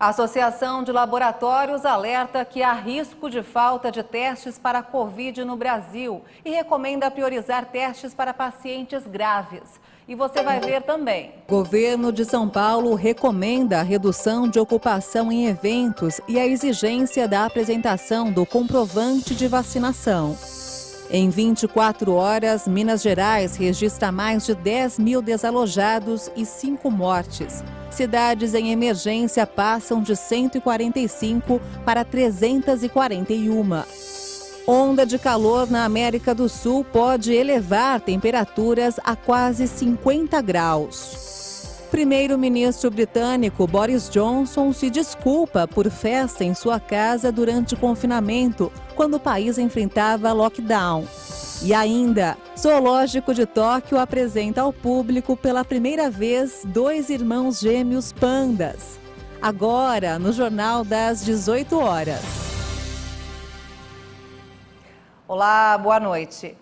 A Associação de Laboratórios alerta que há risco de falta de testes para a Covid no Brasil e recomenda priorizar testes para pacientes graves. E você vai ver também. O governo de São Paulo recomenda a redução de ocupação em eventos e a exigência da apresentação do comprovante de vacinação. Em 24 horas, Minas Gerais registra mais de 10 mil desalojados e 5 mortes. Cidades em emergência passam de 145 para 341. Onda de calor na América do Sul pode elevar temperaturas a quase 50 graus. Primeiro-ministro britânico Boris Johnson se desculpa por festa em sua casa durante o confinamento, quando o país enfrentava lockdown. E ainda, Zoológico de Tóquio apresenta ao público pela primeira vez 2 irmãos gêmeos pandas. Agora, no Jornal das 18 horas. Olá, boa noite.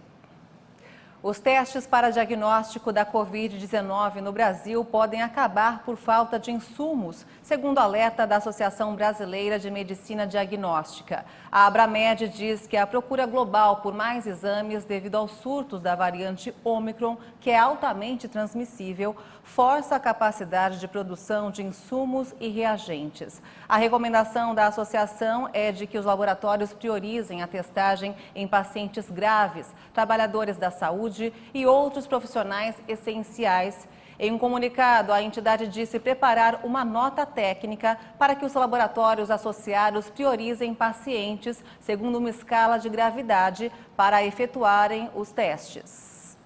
Os testes para diagnóstico da Covid-19 no Brasil podem acabar por falta de insumos, segundo alerta da Associação Brasileira de Medicina Diagnóstica. A Abramed diz que a procura global por mais exames devido aos surtos da variante Ômicron, que é altamente transmissível, força a capacidade de produção de insumos e reagentes. A recomendação da associação é de que os laboratórios priorizem a testagem em pacientes graves, trabalhadores da saúde e outros profissionais essenciais. Em um comunicado, a entidade disse preparar uma nota técnica para que os laboratórios associados priorizem pacientes segundo uma escala de gravidade para efetuarem os testes.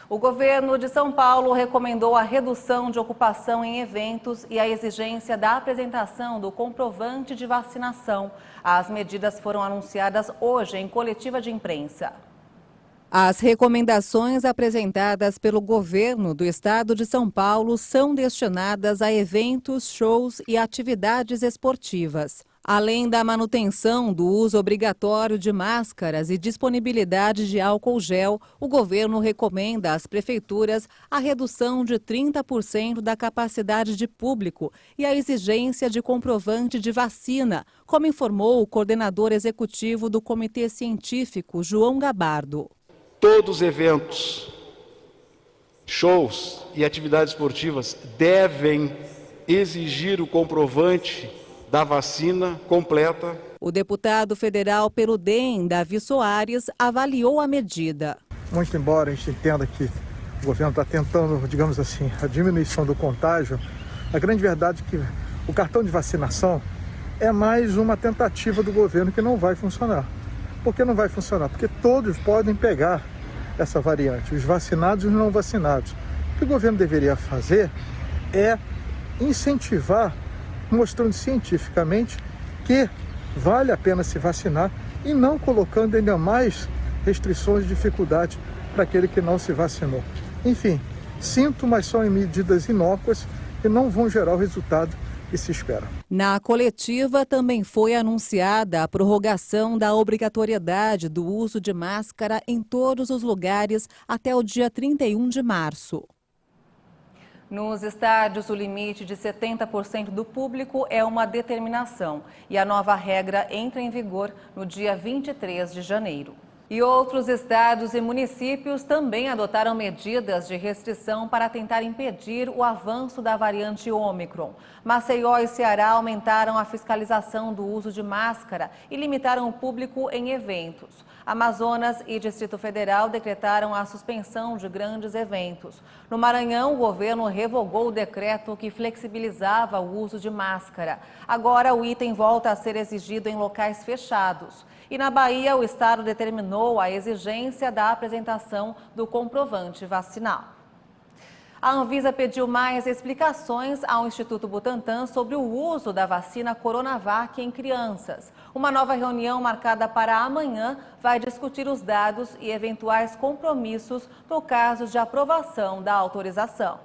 O governo de São Paulo recomendou a redução de ocupação em eventos e a exigência da apresentação do comprovante de vacinação. As medidas foram anunciadas hoje em coletiva de imprensa. As recomendações apresentadas pelo governo do estado de São Paulo são destinadas a eventos, shows e atividades esportivas. Além da manutenção do uso obrigatório de máscaras e disponibilidade de álcool gel, o governo recomenda às prefeituras a redução de 30% da capacidade de público e a exigência de comprovante de vacina, como informou o coordenador executivo do Comitê Científico, João Gabardo. Todos os eventos, shows e atividades esportivas devem exigir o comprovante da vacina completa. O deputado federal pelo DEM, Davi Soares, avaliou a medida. Muito embora a gente entenda que o governo está tentando, digamos assim, a diminuição do contágio, a grande verdade é que o cartão de vacinação é mais uma tentativa do governo que não vai funcionar. Por que não vai funcionar? Porque todos podem pegar essa variante, os vacinados e os não vacinados. O que o governo deveria fazer é incentivar, mostrando cientificamente que vale a pena se vacinar e não colocando ainda mais restrições e dificuldades para aquele que não se vacinou. Enfim, sintomas são em medidas inócuas que não vão gerar o resultado que se espera. Na coletiva também foi anunciada a prorrogação da obrigatoriedade do uso de máscara em todos os lugares até o dia 31 de março. Nos estádios, o limite de 70% do público é uma determinação e a nova regra entra em vigor no dia 23 de janeiro. E outros estados e municípios também adotaram medidas de restrição para tentar impedir o avanço da variante Ômicron. Maceió e Ceará aumentaram a fiscalização do uso de máscara e limitaram o público em eventos. Amazonas e Distrito Federal decretaram a suspensão de grandes eventos. No Maranhão, o governo revogou o decreto que flexibilizava o uso de máscara. Agora, o item volta a ser exigido em locais fechados. E na Bahia, o estado determinou a exigência da apresentação do comprovante vacinal. A Anvisa pediu mais explicações ao Instituto Butantan sobre o uso da vacina Coronavac em crianças. Uma nova reunião marcada para amanhã vai discutir os dados e eventuais compromissos no caso de aprovação da autorização.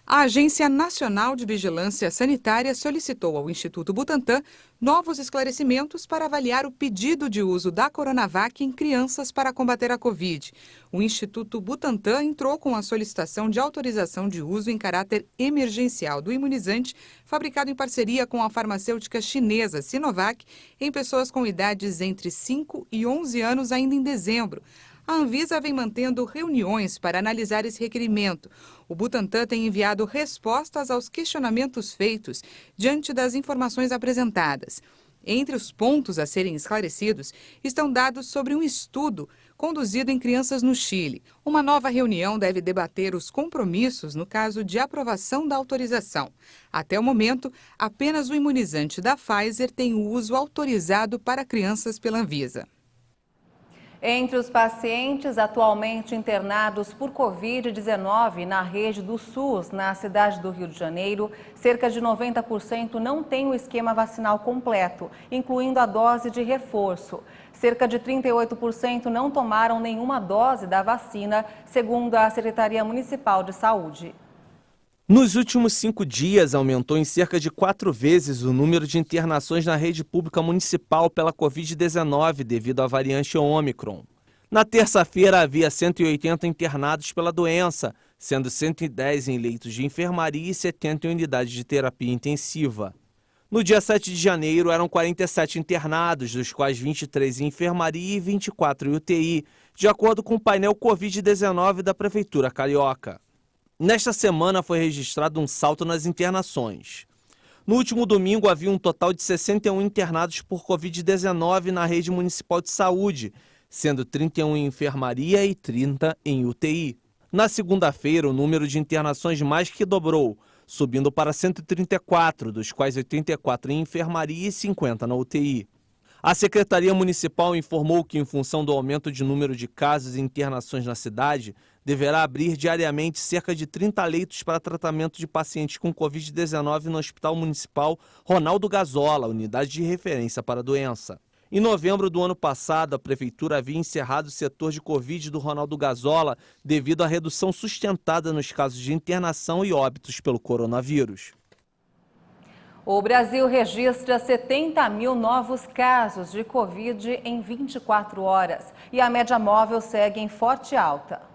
A Agência Nacional de Vigilância Sanitária solicitou ao Instituto Butantan novos esclarecimentos para avaliar o pedido de uso da Coronavac em crianças para combater a Covid. O Instituto Butantan entrou com a solicitação de autorização de uso em caráter emergencial do imunizante, fabricado em parceria com a farmacêutica chinesa Sinovac, em pessoas com idades entre 5 e 11 anos ainda em dezembro. A Anvisa vem mantendo reuniões para analisar esse requerimento. O Butantan tem enviado respostas aos questionamentos feitos diante das informações apresentadas. Entre os pontos a serem esclarecidos estão dados sobre um estudo conduzido em crianças no Chile. Uma nova reunião deve debater os compromissos no caso de aprovação da autorização. Até o momento, apenas o imunizante da Pfizer tem o uso autorizado para crianças pela Anvisa. Entre os pacientes atualmente internados por Covid-19 na rede do SUS, na cidade do Rio de Janeiro, cerca de 90% não têm o esquema vacinal completo, incluindo a dose de reforço. Cerca de 38% não tomaram nenhuma dose da vacina, segundo a Secretaria Municipal de Saúde. Nos últimos 5 dias, aumentou em cerca de 4 vezes o número de internações na rede pública municipal pela Covid-19 devido à variante Ômicron. Na terça-feira, havia 180 internados pela doença, sendo 110 em leitos de enfermaria e 70 em unidades de terapia intensiva. No dia 7 de janeiro, eram 47 internados, dos quais 23 em enfermaria e 24 em UTI, de acordo com o painel Covid-19 da Prefeitura Carioca. Nesta semana foi registrado um salto nas internações. No último domingo havia um total de 61 internados por Covid-19 na rede municipal de saúde, sendo 31 em enfermaria e 30 em UTI. Na segunda-feira, o número de internações mais que dobrou, subindo para 134, dos quais 84 em enfermaria e 50 na UTI. A Secretaria Municipal informou que, em função do aumento de número de casos e internações na cidade, deverá abrir diariamente cerca de 30 leitos para tratamento de pacientes com Covid-19 no Hospital Municipal Ronaldo Gazola, unidade de referência para a doença. Em novembro do ano passado, a Prefeitura havia encerrado o setor de Covid do Ronaldo Gazola devido à redução sustentada nos casos de internação e óbitos pelo coronavírus. O Brasil registra 70 mil novos casos de Covid em 24 horas e a média móvel segue em forte alta.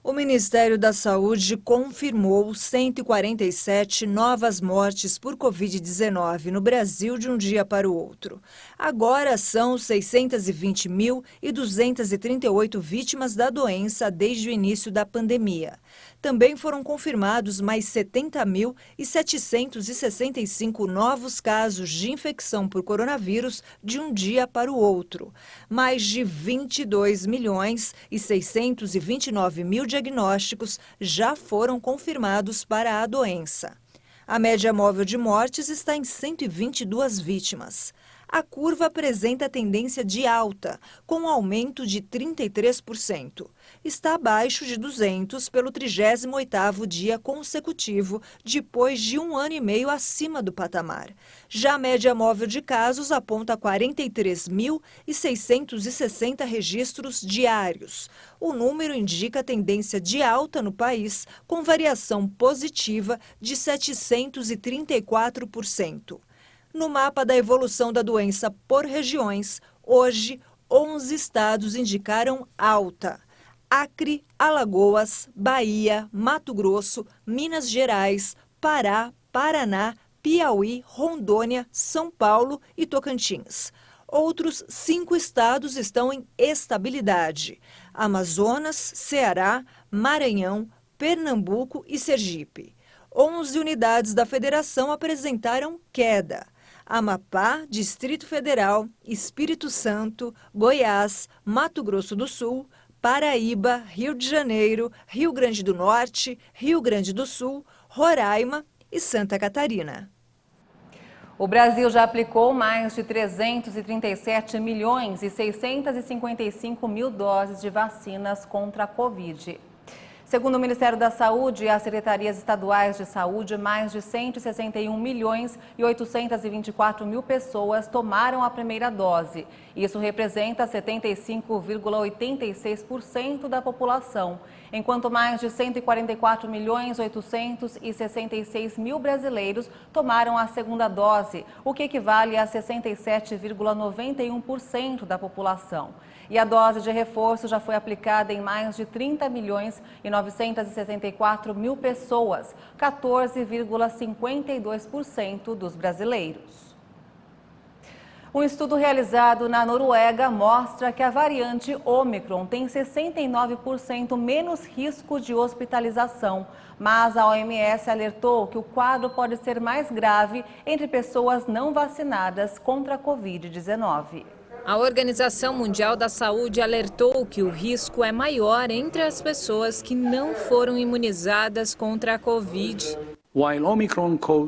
O Ministério da Saúde confirmou 147 novas mortes por Covid-19 no Brasil de um dia para o outro. Agora são 620.238 vítimas da doença desde o início da pandemia. Também foram confirmados mais 70.765 novos casos de infecção por coronavírus de um dia para o outro. Mais de 22.629.000 diagnósticos já foram confirmados para a doença. A média móvel de mortes está em 122 vítimas. A curva apresenta tendência de alta, com um aumento de 33%. Está abaixo de 200 pelo 38º dia consecutivo, depois de 1 ano e meio acima do patamar. Já a média móvel de casos aponta 43.660 registros diários. O número indica tendência de alta no país, com variação positiva de 734%. No mapa da evolução da doença por regiões, hoje, 11 estados indicaram alta. Acre, Alagoas, Bahia, Mato Grosso, Minas Gerais, Pará, Paraná, Piauí, Rondônia, São Paulo e Tocantins. Outros 5 estados estão em estabilidade: Amazonas, Ceará, Maranhão, Pernambuco e Sergipe. 11 unidades da federação apresentaram queda: Amapá, Distrito Federal, Espírito Santo, Goiás, Mato Grosso do Sul, Paraíba, Rio de Janeiro, Rio Grande do Norte, Rio Grande do Sul, Roraima e Santa Catarina. O Brasil já aplicou mais de 337.655.000 doses de vacinas contra a Covid. Segundo o Ministério da Saúde e as secretarias estaduais de saúde, mais de 161 milhões e 824 mil pessoas tomaram a primeira dose. Isso representa 75,86% da população, enquanto mais de 144 milhões 866 mil brasileiros tomaram a segunda dose, o que equivale a 67,91% da população. E a dose de reforço já foi aplicada em mais de 30 milhões e 964 mil pessoas, 14,52% dos brasileiros. Um estudo realizado na Noruega mostra que a variante Ômicron tem 69% menos risco de hospitalização, mas a OMS alertou que o quadro pode ser mais grave entre pessoas não vacinadas contra a Covid-19. A Organização Mundial da Saúde alertou que o risco é maior entre as pessoas que não foram imunizadas contra a Covid.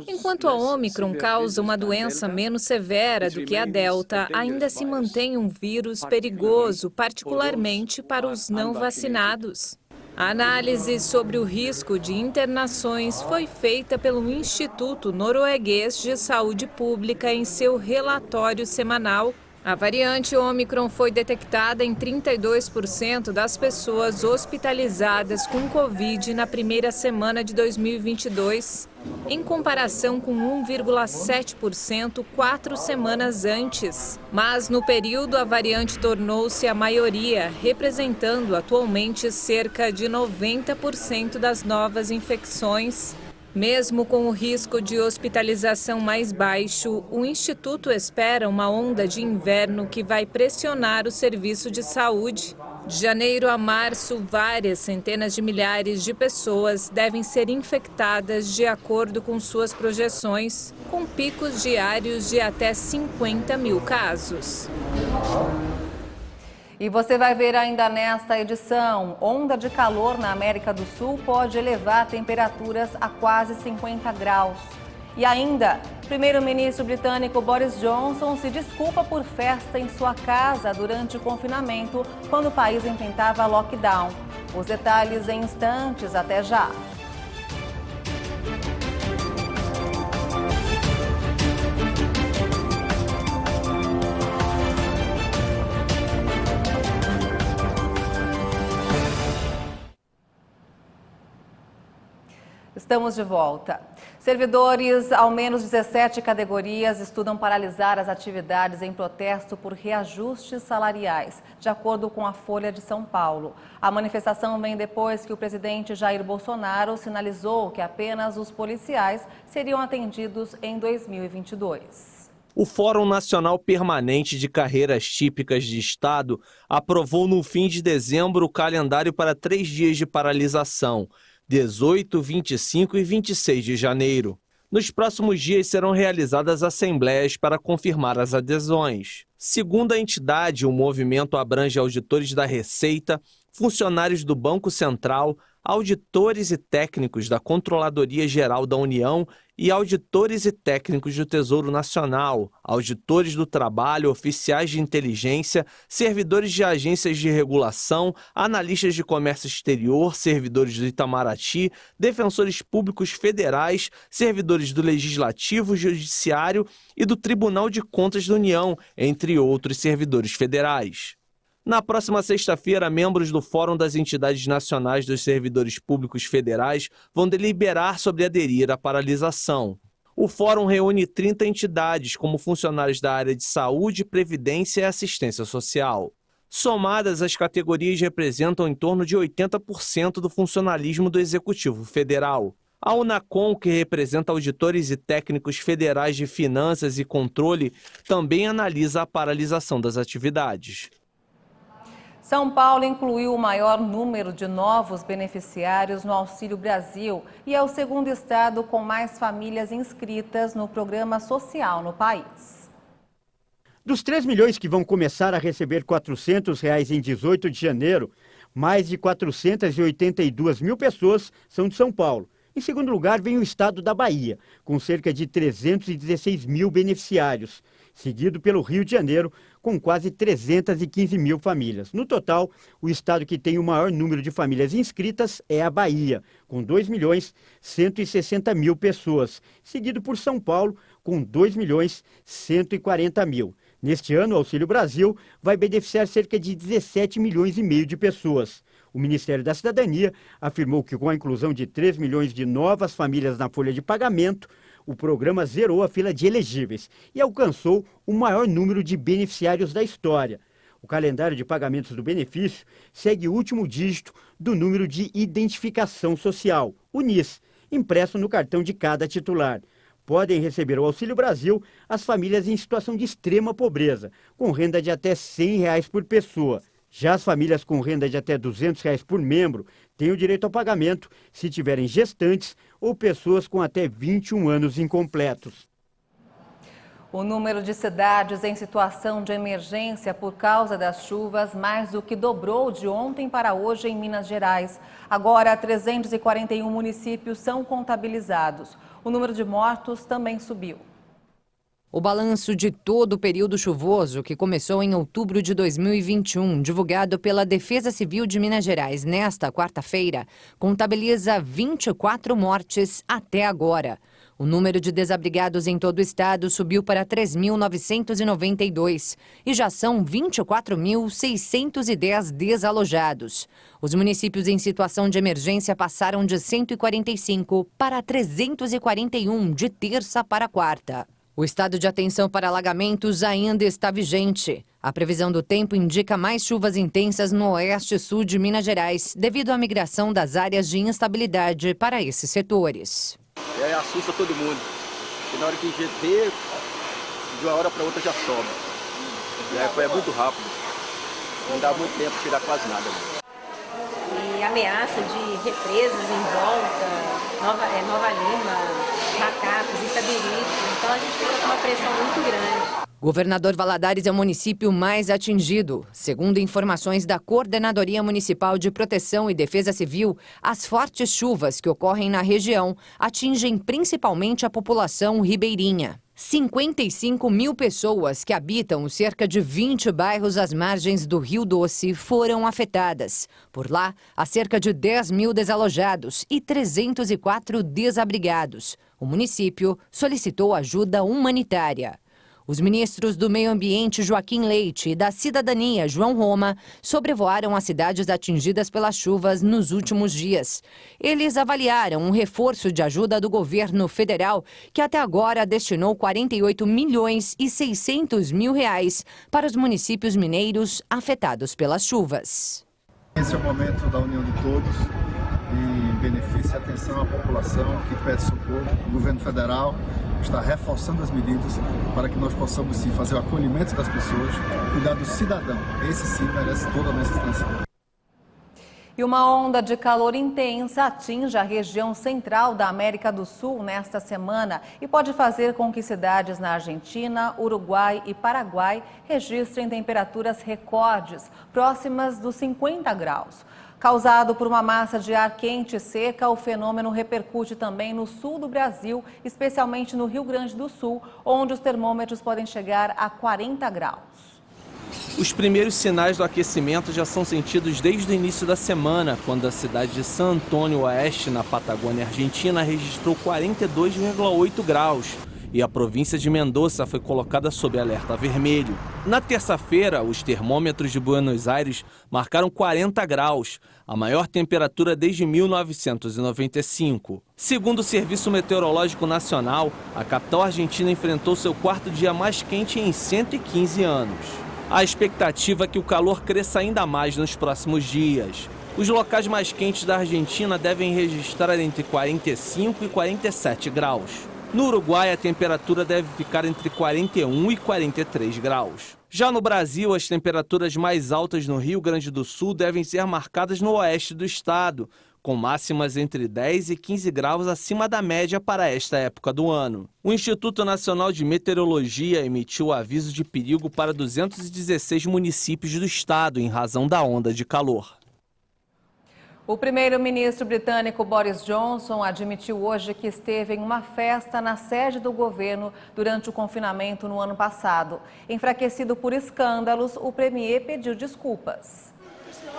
Enquanto a Ômicron causa uma doença menos severa do que a Delta, ainda se mantém um vírus perigoso, particularmente para os não vacinados. A análise sobre o risco de internações foi feita pelo Instituto Norueguês de Saúde Pública em seu relatório semanal. A variante Ômicron foi detectada em 32% das pessoas hospitalizadas com Covid na primeira semana de 2022, em comparação com 1,7% 4 semanas antes. Mas no período a variante tornou-se a maioria, representando atualmente cerca de 90% das novas infecções. Mesmo com o risco de hospitalização mais baixo, o Instituto espera uma onda de inverno que vai pressionar o serviço de saúde. De janeiro a março, várias centenas de milhares de pessoas devem ser infectadas de acordo com suas projeções, com picos diários de até 50 mil casos. E você vai ver ainda nesta edição, onda de calor na América do Sul pode elevar temperaturas a quase 50 graus. E ainda, primeiro-ministro britânico Boris Johnson se desculpa por festa em sua casa durante o confinamento, quando o país enfrentava lockdown. Os detalhes em instantes, até já. Estamos de volta. Servidores, ao menos 17 categorias, estudam paralisar as atividades em protesto por reajustes salariais, de acordo com a Folha de São Paulo. A manifestação vem depois que o presidente Jair Bolsonaro sinalizou que apenas os policiais seriam atendidos em 2022. O Fórum Nacional Permanente de Carreiras Típicas de Estado aprovou no fim de dezembro o calendário para 3 dias de paralisação, 18, 25 e 26 de janeiro. Nos próximos dias serão realizadas assembleias para confirmar as adesões. Segundo a entidade, o movimento abrange auditores da Receita, funcionários do Banco Central, auditores e técnicos da Controladoria Geral da União e auditores e técnicos do Tesouro Nacional, auditores do trabalho, oficiais de inteligência, servidores de agências de regulação, analistas de comércio exterior, servidores do Itamaraty, defensores públicos federais, servidores do Legislativo, Judiciário e do Tribunal de Contas da União, entre outros servidores federais. Na próxima sexta-feira, membros do Fórum das Entidades Nacionais dos Servidores Públicos Federais vão deliberar sobre aderir à paralisação. O fórum reúne 30 entidades, como funcionários da área de saúde, previdência e assistência social. Somadas, as categorias representam em torno de 80% do funcionalismo do Executivo Federal. A Unacom, que representa auditores e técnicos federais de finanças e controle, também analisa a paralisação das atividades. São Paulo incluiu o maior número de novos beneficiários no Auxílio Brasil e é o segundo estado com mais famílias inscritas no programa social no país. Dos 3 milhões que vão começar a receber R$ 400 em 18 de janeiro, mais de 482 mil pessoas são de São Paulo. Em segundo lugar, vem o estado da Bahia, com cerca de 316 mil beneficiários. seguido pelo Rio de Janeiro, com quase 315 mil famílias. No total, o estado que tem o maior número de famílias inscritas é a Bahia, com 2.160.000 pessoas, seguido por São Paulo, com 2.140.000. Neste ano, o Auxílio Brasil vai beneficiar cerca de 17 milhões e meio de pessoas. O Ministério da Cidadania afirmou que, com a inclusão de 3 milhões de novas famílias na folha de pagamento, o programa zerou a fila de elegíveis e alcançou o maior número de beneficiários da história. O calendário de pagamentos do benefício segue o último dígito do número de identificação social, o NIS, impresso no cartão de cada titular. Podem receber o Auxílio Brasil as famílias em situação de extrema pobreza, com renda de até R$ 100 por pessoa. Já as famílias com renda de até R$ 200 por membro têm o direito ao pagamento se tiverem gestantes ou pessoas com até 21 anos incompletos. O número de cidades em situação de emergência por causa das chuvas mais do que dobrou de ontem para hoje em Minas Gerais. Agora, 341 municípios são contabilizados. O número de mortos também subiu. O balanço de todo o período chuvoso, que começou em outubro de 2021, divulgado pela Defesa Civil de Minas Gerais nesta quarta-feira, contabiliza 24 mortes até agora. O número de desabrigados em todo o estado subiu para 3.992 e já são 24.610 desalojados. Os municípios em situação de emergência passaram de 145 para 341 de terça para quarta. O estado de atenção para alagamentos ainda está vigente. A previsão do tempo indica mais chuvas intensas no oeste e sul de Minas Gerais, devido à migração das áreas de instabilidade para esses setores. Assusta todo mundo, porque na hora que vê, de uma hora para outra já sobe. É muito rápido, não dá muito tempo para tirar quase nada. E ameaça de represas em volta, Nova Lima, Macacos, Itabirito, então a gente fica com uma pressão muito grande. Governador Valadares é o município mais atingido. Segundo informações da Coordenadoria Municipal de Proteção e Defesa Civil, as fortes chuvas que ocorrem na região atingem principalmente a população ribeirinha. 55 mil pessoas que habitam os cerca de 20 bairros às margens do Rio Doce foram afetadas. Por lá, há cerca de 10 mil desalojados e 304 desabrigados. O município solicitou ajuda humanitária. Os ministros do Meio Ambiente, Joaquim Leite, e da Cidadania, João Roma, sobrevoaram as cidades atingidas pelas chuvas nos últimos dias. Eles avaliaram um reforço de ajuda do governo federal, que até agora destinou 48 milhões e 600 mil reais para os municípios mineiros afetados pelas chuvas. Esse é o momento da união de todos em benefício e atenção à população que pede socorro. O governo federal está reforçando as medidas para que nós possamos sim fazer o acolhimento das pessoas, cuidar do cidadão. Esse sim merece toda a nossa atenção. E uma onda de calor intensa atinge a região central da América do Sul nesta semana e pode fazer com que cidades na Argentina, Uruguai e Paraguai registrem temperaturas recordes, próximas dos 50 graus. Causado por uma massa de ar quente e seca, o fenômeno repercute também no sul do Brasil, especialmente no Rio Grande do Sul, onde os termômetros podem chegar a 40 graus. Os primeiros sinais do aquecimento já são sentidos desde o início da semana, quando a cidade de San Antônio Oeste, na Patagônia Argentina, registrou 42,8 graus. E a província de Mendoza foi colocada sob alerta vermelho. Na terça-feira, os termômetros de Buenos Aires marcaram 40 graus, a maior temperatura desde 1995. Segundo o Serviço Meteorológico Nacional, a capital argentina enfrentou seu quarto dia mais quente em 115 anos. A expectativa é que o calor cresça ainda mais nos próximos dias. Os locais mais quentes da Argentina devem registrar entre 45 e 47 graus. No Uruguai, a temperatura deve ficar entre 41 e 43 graus. Já no Brasil, as temperaturas mais altas no Rio Grande do Sul devem ser marcadas no oeste do estado, com máximas entre 10 e 15 graus acima da média para esta época do ano. O Instituto Nacional de Meteorologia emitiu aviso de perigo para 216 municípios do estado em razão da onda de calor. O primeiro-ministro britânico Boris Johnson admitiu hoje que esteve em uma festa na sede do governo durante o confinamento no ano passado. Enfraquecido por escândalos, o premier pediu desculpas.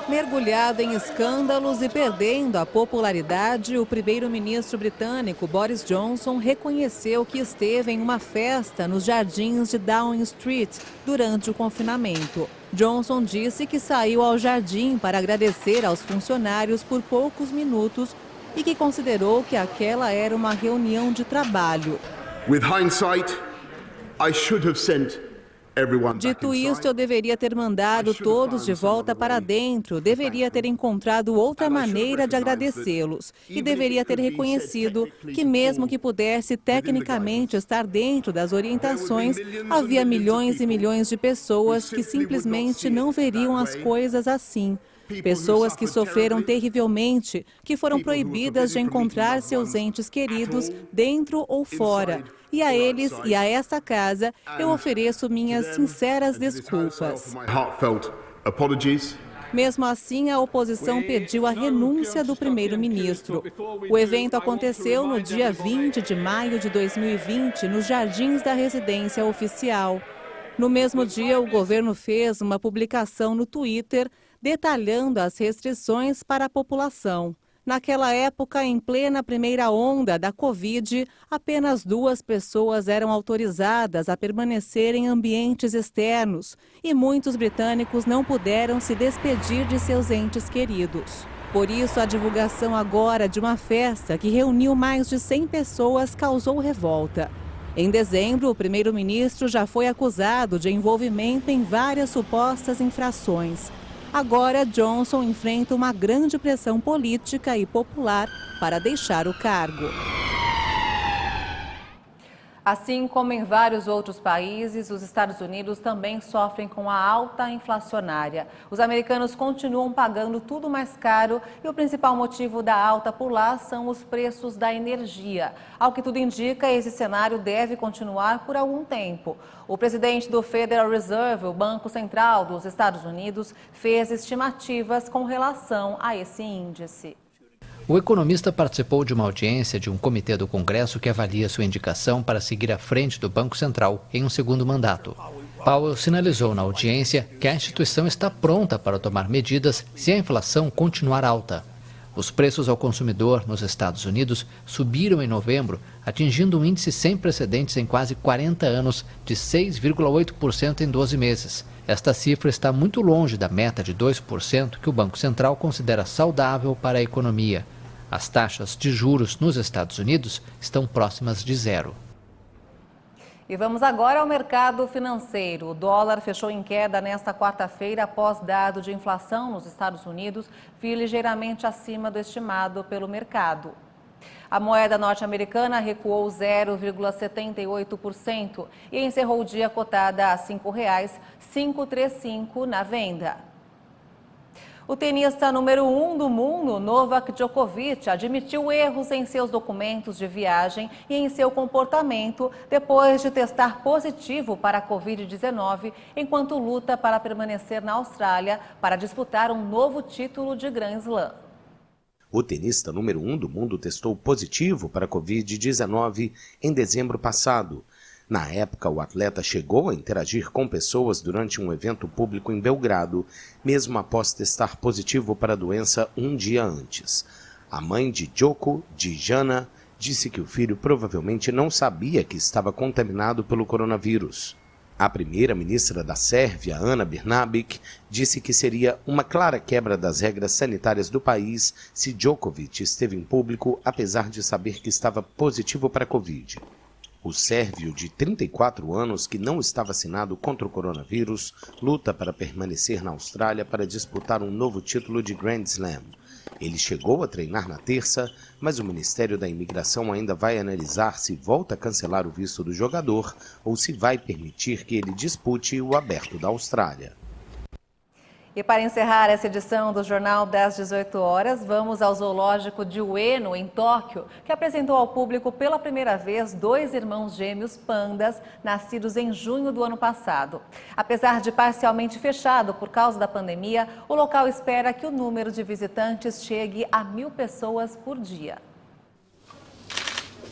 Mergulhado em escândalos e perdendo a popularidade, o primeiro-ministro britânico Boris Johnson reconheceu que esteve em uma festa nos jardins de Downing Street durante o confinamento. Johnson disse que saiu ao jardim para agradecer aos funcionários por poucos minutos e que considerou que aquela era uma reunião de trabalho. With hindsight, I should have sent everyone back Dito inside. isto, eu deveria ter mandado todos de volta para dentro, deveria ter encontrado outra maneira de agradecê-los e deveria ter reconhecido que mesmo que pudesse tecnicamente estar dentro das orientações, havia milhões e milhões de pessoas que simplesmente não veriam as coisas assim. Pessoas que sofreram terrivelmente, que foram proibidas de encontrar seus entes queridos dentro ou fora. E a eles e a esta casa, eu ofereço minhas sinceras desculpas. Mesmo assim, a oposição pediu a renúncia do primeiro-ministro. O evento aconteceu no dia 20 de maio de 2020, nos jardins da residência oficial. No mesmo dia, o governo fez uma publicação no Twitter detalhando as restrições para a população. Naquela época, em plena primeira onda da Covid, apenas 2 pessoas eram autorizadas a permanecer em ambientes externos e muitos britânicos não puderam se despedir de seus entes queridos. Por isso, a divulgação agora de uma festa que reuniu mais de 100 pessoas causou revolta. Em dezembro, o primeiro-ministro já foi acusado de envolvimento em várias supostas infrações. Agora, Johnson enfrenta uma grande pressão política e popular para deixar o cargo. Assim como em vários outros países, os Estados Unidos também sofrem com a alta inflacionária. Os americanos continuam pagando tudo mais caro e o principal motivo da alta por lá são os preços da energia. Ao que tudo indica, esse cenário deve continuar por algum tempo. O presidente do Federal Reserve, o Banco Central dos Estados Unidos, fez estimativas com relação a esse índice. O economista participou de uma audiência de um comitê do Congresso que avalia sua indicação para seguir à frente do Banco Central em um segundo mandato. Powell sinalizou na audiência que a instituição está pronta para tomar medidas se a inflação continuar alta. Os preços ao consumidor nos Estados Unidos subiram em novembro, atingindo um índice sem precedentes em quase 40 anos, de 6,8% em 12 meses. Esta cifra está muito longe da meta de 2% que o Banco Central considera saudável para a economia. As taxas de juros nos Estados Unidos estão próximas de zero. E vamos agora ao mercado financeiro. O dólar fechou em queda nesta quarta-feira após dado de inflação nos Estados Unidos vir ligeiramente acima do estimado pelo mercado. A moeda norte-americana recuou 0,78% e encerrou o dia cotada a R$ 5,535 na venda. O tenista número 1 do mundo, Novak Djokovic, admitiu erros em seus documentos de viagem e em seu comportamento depois de testar positivo para a Covid-19, enquanto luta para permanecer na Austrália para disputar um novo título de Grand Slam. O tenista número 1 do mundo testou positivo para a Covid-19 em dezembro passado. Na época, o atleta chegou a interagir com pessoas durante um evento público em Belgrado, mesmo após testar positivo para a doença um dia antes. A mãe de Djoko, Dijana, disse que o filho provavelmente não sabia que estava contaminado pelo coronavírus. A primeira-ministra da Sérvia, Ana Brnabić, disse que seria uma clara quebra das regras sanitárias do país se Djokovic esteve em público, apesar de saber que estava positivo para a Covid. O sérvio de 34 anos, que não está vacinado contra o coronavírus, luta para permanecer na Austrália para disputar um novo título de Grand Slam. Ele chegou a treinar na terça, mas o Ministério da Imigração ainda vai analisar se volta a cancelar o visto do jogador ou se vai permitir que ele dispute o Aberto da Austrália. E para encerrar essa edição do Jornal das 18 horas, vamos ao zoológico de Ueno, em Tóquio, que apresentou ao público pela primeira vez 2 irmãos gêmeos pandas, nascidos em junho do ano passado. Apesar de parcialmente fechado por causa da pandemia, o local espera que o número de visitantes chegue a 1.000 pessoas por dia.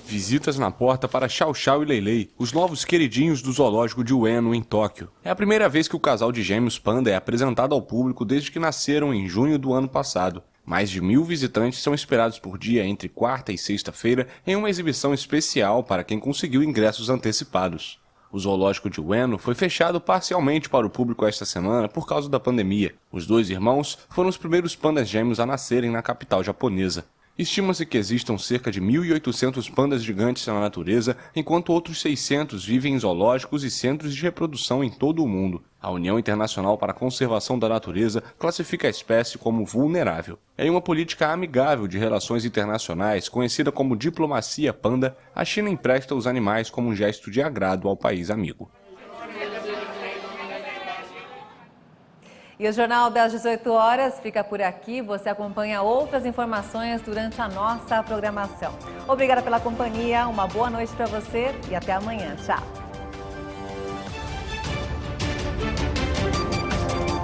Visitas na porta para Chow Chow e Lei Lei, os novos queridinhos do zoológico de Ueno, em Tóquio. É a primeira vez que o casal de gêmeos panda é apresentado ao público desde que nasceram em junho do ano passado. Mais de 1.000 visitantes são esperados por dia entre quarta e sexta-feira em uma exibição especial para quem conseguiu ingressos antecipados. O zoológico de Ueno foi fechado parcialmente para o público esta semana por causa da pandemia. Os 2 irmãos foram os primeiros pandas gêmeos a nascerem na capital japonesa. Estima-se que existam cerca de 1.800 pandas gigantes na natureza, enquanto outros 600 vivem em zoológicos e centros de reprodução em todo o mundo. A União Internacional para a Conservação da Natureza classifica a espécie como vulnerável. Em uma política amigável de relações internacionais, conhecida como diplomacia panda, a China empresta os animais como um gesto de agrado ao país amigo. E o Jornal das 18 horas fica por aqui. Você acompanha outras informações durante a nossa programação. Obrigada pela companhia, uma boa noite para você e até amanhã. Tchau!